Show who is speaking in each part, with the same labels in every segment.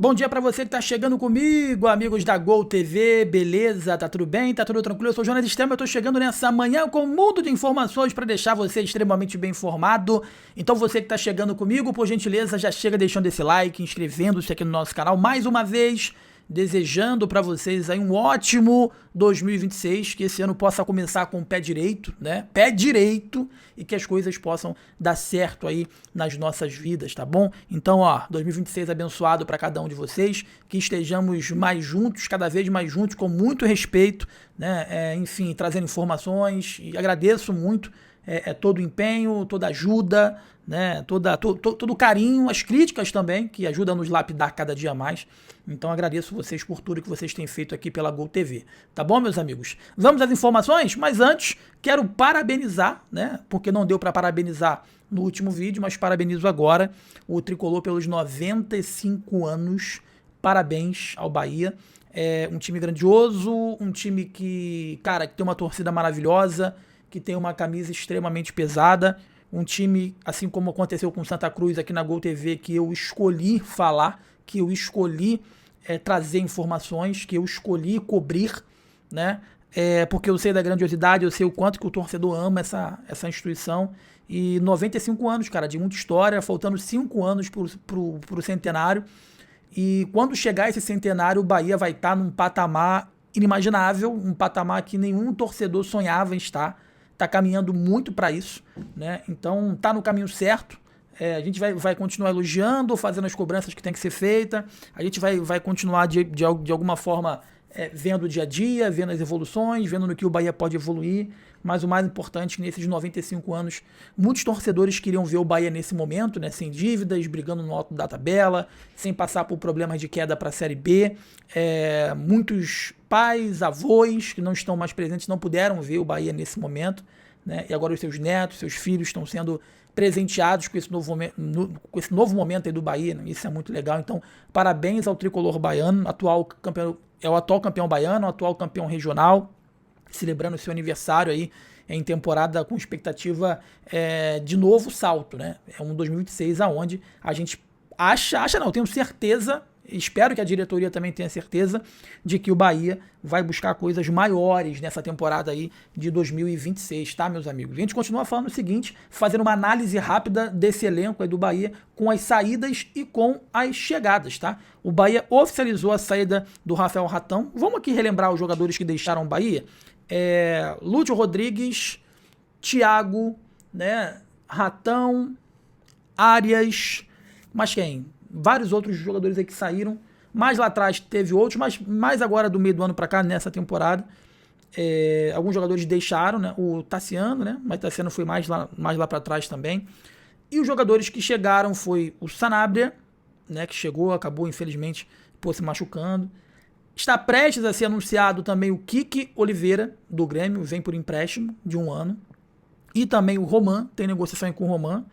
Speaker 1: Bom dia pra você que tá chegando comigo, amigos da Gol TV, beleza? Tá tudo bem? Tá tudo tranquilo? Eu sou o Jonas Stemmer, eu tô chegando nessa manhã com um mundo de informações pra deixar você extremamente bem informado. Então você que tá chegando comigo, por gentileza, já chega deixando esse like, inscrevendo-se aqui no nosso canal mais uma vez, desejando pra vocês aí um ótimo 2026, que esse ano possa começar com o pé direito, né? Pé direito, e que as coisas possam dar certo aí nas nossas vidas, tá bom? Então, ó, 2026 abençoado pra cada um de vocês, que estejamos mais juntos, cada vez mais juntos, com muito respeito, né? Enfim, trazendo informações, e agradeço muito todo o empenho, toda a ajuda, né? Todo o carinho, as críticas também, que ajudam a nos lapidar cada dia mais. Então agradeço vocês por tudo que vocês têm feito aqui pela Gol TV. Tá bom, meus amigos? Vamos às informações? Mas antes, quero parabenizar, né? Porque não deu para parabenizar no último vídeo, mas parabenizo agora o Tricolor pelos 95 anos. Parabéns ao Bahia. É um time grandioso, um time que, cara, que tem uma torcida maravilhosa, que tem uma camisa extremamente pesada, um time, assim como aconteceu com Santa Cruz aqui na Gol TV, que eu escolhi falar, que eu escolhi trazer informações, que eu escolhi cobrir, né? Porque eu sei da grandiosidade, eu sei o quanto que o torcedor ama essa instituição. E 95 anos, cara, de muita história, faltando 5 anos pro centenário. E quando chegar esse centenário, o Bahia vai estar num patamar inimaginável, um patamar que nenhum torcedor sonhava em estar. Tá caminhando muito para isso, né? Então tá no caminho certo. A gente vai continuar elogiando, fazendo as cobranças que tem que ser feita. A gente vai continuar de alguma forma vendo o dia a dia, vendo as evoluções, vendo no que o Bahia pode evoluir. Mas o mais importante, nesses 95 anos, muitos torcedores queriam ver o Bahia nesse momento, né, sem dívidas, brigando no alto da tabela, sem passar por problemas de queda para a Série B. Muitos pais, avós que não estão mais presentes não puderam ver o Bahia nesse momento, né, e agora os seus netos, seus filhos estão sendo presenteados com esse novo momento aí do Bahia, né? Isso é muito legal. Então, parabéns ao tricolor baiano, atual campeão baiano, atual campeão regional, celebrando o seu aniversário aí em temporada com expectativa de novo salto, né? É um 2026 aonde a gente eu tenho certeza, espero que a diretoria também tenha certeza de que o Bahia vai buscar coisas maiores nessa temporada aí de 2026, tá, meus amigos? A gente continua falando o seguinte, fazendo uma análise rápida desse elenco aí do Bahia com as saídas e com as chegadas, tá? O Bahia oficializou a saída do Rafael Ratão. Vamos aqui relembrar os jogadores que deixaram o Bahia. Lúcio Rodrigues, Thiago, né? Ratão, Arias, mas quem? Vários outros jogadores aí que saíram. Mais lá atrás teve outros, mas mais agora do meio do ano para cá, nessa temporada. Alguns jogadores deixaram, né? O Tassiano, né? Mas o Tassiano foi mais lá para trás também. E os jogadores que chegaram foi o Sanabria, né? Que chegou, acabou infelizmente se machucando. Está prestes a ser anunciado também o Kiki Oliveira, do Grêmio, vem por empréstimo de 1 ano. E também o Roman, tem negociação com o Roman.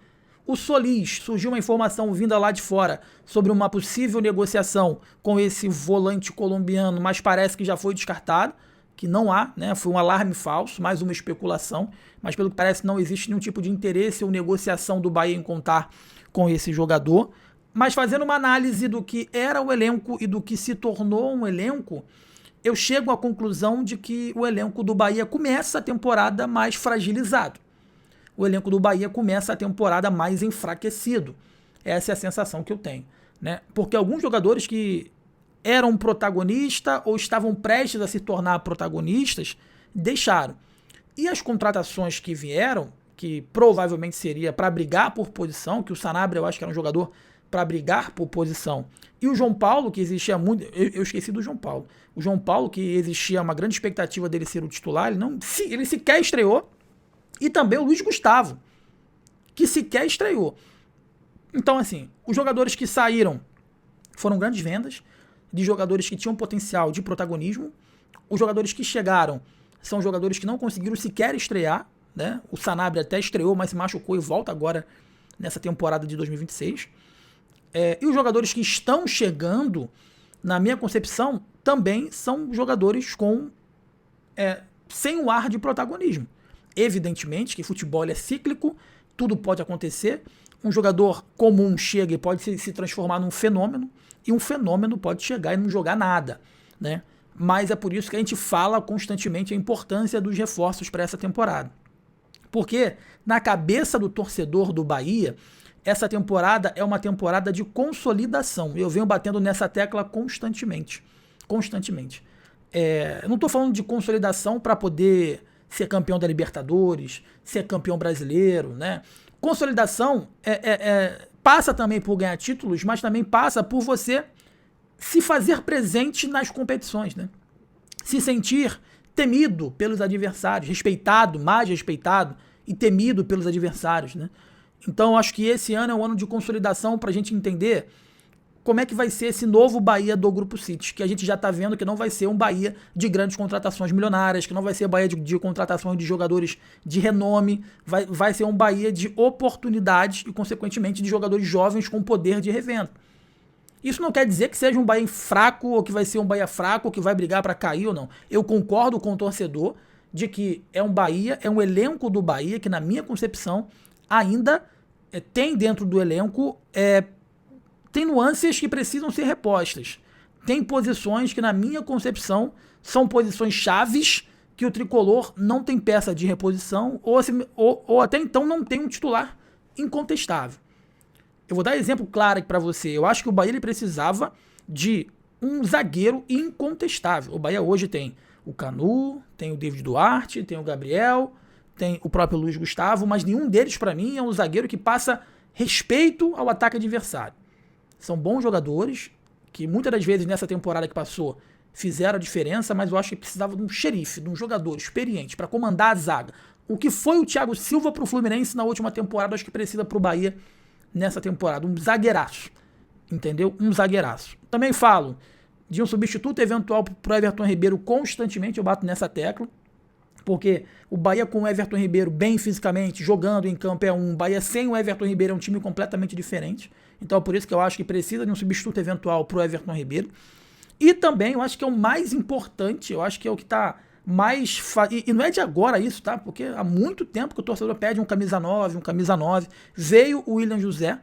Speaker 1: O Solis, surgiu uma informação vinda lá de fora sobre uma possível negociação com esse volante colombiano, mas parece que já foi descartado, que não há, né? Foi um alarme falso, mais uma especulação, mas pelo que parece não existe nenhum tipo de interesse ou negociação do Bahia em contar com esse jogador. Mas fazendo uma análise do que era o elenco e do que se tornou um elenco, eu chego à conclusão de que o elenco do Bahia começa a temporada mais fragilizado. O elenco do Bahia começa a temporada mais enfraquecido. Essa é a sensação que eu tenho, né? Porque alguns jogadores que eram protagonistas ou estavam prestes a se tornar protagonistas, deixaram. E as contratações que vieram, que provavelmente seria para brigar por posição, que o Sanabria eu acho que era um jogador para brigar por posição. E o João Paulo, que existia muito... Eu esqueci do João Paulo. O João Paulo, que existia uma grande expectativa dele ser o titular, ele sequer estreou. E também o Luiz Gustavo, que sequer estreou. Então, assim, os jogadores que saíram foram grandes vendas, de jogadores que tinham potencial de protagonismo. Os jogadores que chegaram são jogadores que não conseguiram sequer estrear, né? O Sanabria até estreou, mas se machucou e volta agora nessa temporada de 2026. E os jogadores que estão chegando, na minha concepção, também são jogadores sem o ar de protagonismo. Evidentemente que futebol é cíclico, tudo pode acontecer. um jogador comum chega e pode se transformar num fenômeno, e um fenômeno pode chegar e não jogar nada, né? Mas é por isso que a gente fala constantemente a importância dos reforços para essa temporada. Porque na cabeça do torcedor do Bahia, essa temporada é uma temporada de consolidação. Eu venho batendo nessa tecla constantemente. Eu não estou falando de consolidação para poder ser campeão da Libertadores, ser campeão brasileiro, né? Consolidação passa também por ganhar títulos, mas também passa por você se fazer presente nas competições, né? Se sentir temido pelos adversários, mais respeitado e temido pelos adversários, né? Então, acho que esse ano é um ano de consolidação para a gente entender como é que vai ser esse novo Bahia do Grupo City, que a gente já está vendo que não vai ser um Bahia de grandes contratações milionárias, que não vai ser Bahia de contratações de jogadores de renome, vai ser um Bahia de oportunidades e, consequentemente, de jogadores jovens com poder de revenda. Isso não quer dizer que seja um Bahia fraco, ou que vai ser um Bahia fraco, ou que vai brigar para cair ou não. Eu concordo com o torcedor de que é um Bahia, é um elenco do Bahia que, na minha concepção, ainda tem dentro do elenco tem nuances que precisam ser repostas. Tem posições que, na minha concepção, são posições chaves que o tricolor não tem peça de reposição ou até então não tem um titular incontestável. Eu vou dar exemplo claro aqui para você. Eu acho que o Bahia ele precisava de um zagueiro incontestável. O Bahia hoje tem o Canu, tem o David Duarte, tem o Gabriel, tem o próprio Luiz Gustavo, mas nenhum deles, para mim, é um zagueiro que passa respeito ao ataque adversário. São bons jogadores, que muitas das vezes nessa temporada que passou fizeram a diferença, mas eu acho que precisava de um xerife, de um jogador experiente para comandar a zaga. O que foi o Thiago Silva para o Fluminense na última temporada, acho que precisa para o Bahia nessa temporada. Um zagueiraço, entendeu? Um zagueiraço. Também falo de um substituto eventual para o Everton Ribeiro constantemente, eu bato nessa tecla, porque o Bahia com o Everton Ribeiro bem fisicamente, jogando em campo é um. O Bahia sem o Everton Ribeiro é um time completamente diferente. Então é por isso que eu acho que precisa de um substituto eventual para o Everton Ribeiro. E também eu acho que é o mais importante, eu acho que é o que está mais... E não é de agora isso, tá? Porque há muito tempo que o torcedor pede um camisa 9, Veio o William José.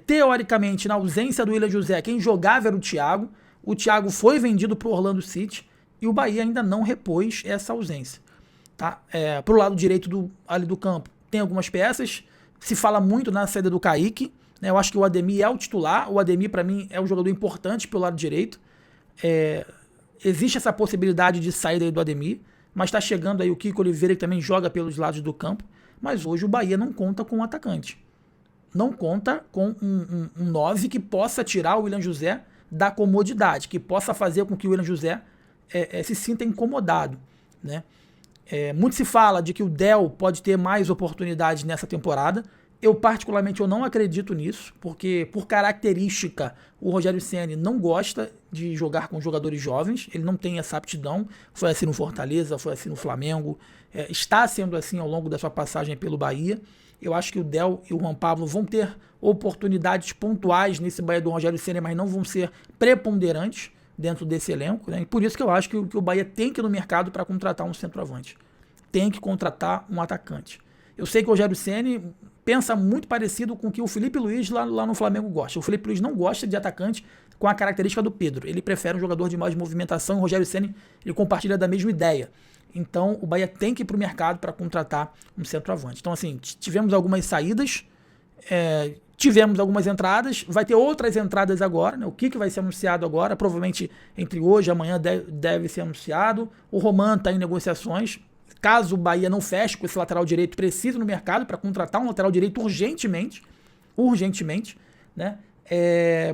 Speaker 1: Teoricamente, na ausência do William José, quem jogava era o Thiago. O Thiago foi vendido para o Orlando City e o Bahia ainda não repôs essa ausência. Tá? Pro lado direito ali do campo tem algumas peças, se fala muito na saída do Kaique, né? Eu acho que o Ademir é o titular, o Ademir para mim é um jogador importante pelo lado direito, existe essa possibilidade de saída aí do Ademir, mas está chegando aí o Kiko Oliveira que também joga pelos lados do campo, mas hoje o Bahia não conta com um atacante, não conta com um 9 que possa tirar o William José da comodidade, que possa fazer com que o William José se sinta incomodado, né? Muito se fala de que o Del pode ter mais oportunidades nessa temporada. Eu particularmente eu não acredito nisso, porque por característica o Rogério Ceni não gosta de jogar com jogadores jovens, ele não tem essa aptidão, foi assim no Fortaleza, foi assim no Flamengo, está sendo assim ao longo da sua passagem pelo Bahia. Eu acho que o Del e o Juan Pablo vão ter oportunidades pontuais nesse Bahia do Rogério Ceni, mas não vão ser preponderantes dentro desse elenco, né? E por isso que eu acho que o Bahia tem que ir no mercado para contratar um centroavante. Tem que contratar um atacante. Eu sei que o Rogério Ceni pensa muito parecido com o que o Felipe Luiz lá no Flamengo gosta. O Felipe Luiz não gosta de atacante com a característica do Pedro. Ele prefere um jogador de mais movimentação. O Rogério Ceni ele compartilha da mesma ideia. Então o Bahia tem que ir para o mercado para contratar um centroavante. Então assim, tivemos algumas saídas, tivemos algumas entradas, vai ter outras entradas agora, né? O que vai ser anunciado agora, provavelmente entre hoje e amanhã deve ser anunciado. O Roman está em negociações. Caso o Bahia não feche com esse lateral direito, precisa no mercado para contratar um lateral direito urgentemente, né?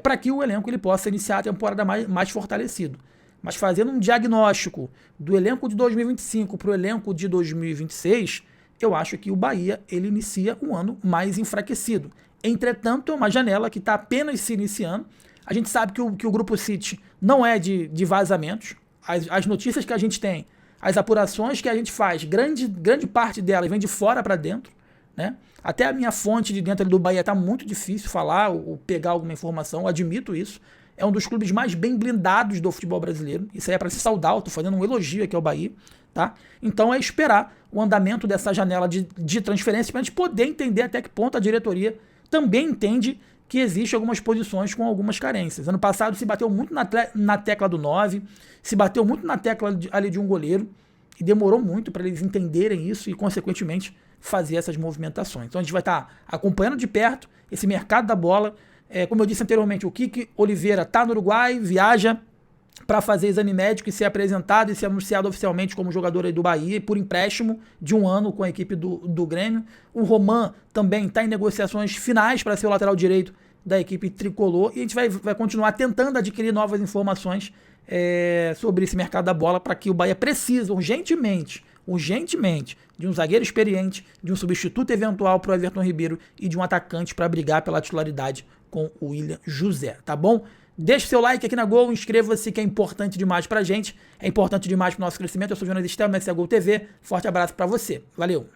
Speaker 1: Para que o elenco ele possa iniciar a temporada mais fortalecido. Mas fazendo um diagnóstico do elenco de 2025 para o elenco de 2026, eu acho que o Bahia ele inicia um ano mais enfraquecido. Entretanto, é uma janela que está apenas se iniciando. A gente sabe que o Grupo City não é de vazamentos. As notícias que a gente tem, as apurações que a gente faz, grande parte delas vem de fora para dentro, né? Até a minha fonte de dentro do Bahia está muito difícil falar ou pegar alguma informação, eu admito isso. É um dos clubes mais bem blindados do futebol brasileiro. Isso aí é para se saudar, eu estou fazendo um elogio aqui ao Bahia. Tá? Então é esperar o andamento dessa janela de transferência para a gente poder entender até que ponto a diretoria também entende que existem algumas posições com algumas carências. Ano passado se bateu muito na tecla do 9, se bateu muito na tecla ali de um goleiro, e demorou muito para eles entenderem isso e, consequentemente, fazer essas movimentações. Então a gente vai estar acompanhando de perto esse mercado da bola. Como eu disse anteriormente, o Kiki Oliveira está no Uruguai, viaja para fazer exame médico e ser apresentado e ser anunciado oficialmente como jogador aí do Bahia, por empréstimo de 1 ano com a equipe do Grêmio. O Roman também está em negociações finais para ser o lateral direito da equipe tricolor, e a gente vai continuar tentando adquirir novas informações sobre esse mercado da bola, para que o Bahia precisa urgentemente, de um zagueiro experiente, de um substituto eventual para o Everton Ribeiro e de um atacante para brigar pela titularidade com o William José, tá bom? Deixe seu like aqui na Gol, inscreva-se, que é importante demais pra gente, é importante demais pro nosso crescimento. Eu sou o Jonas Stelma, essa é a Gol TV, forte abraço pra você, valeu!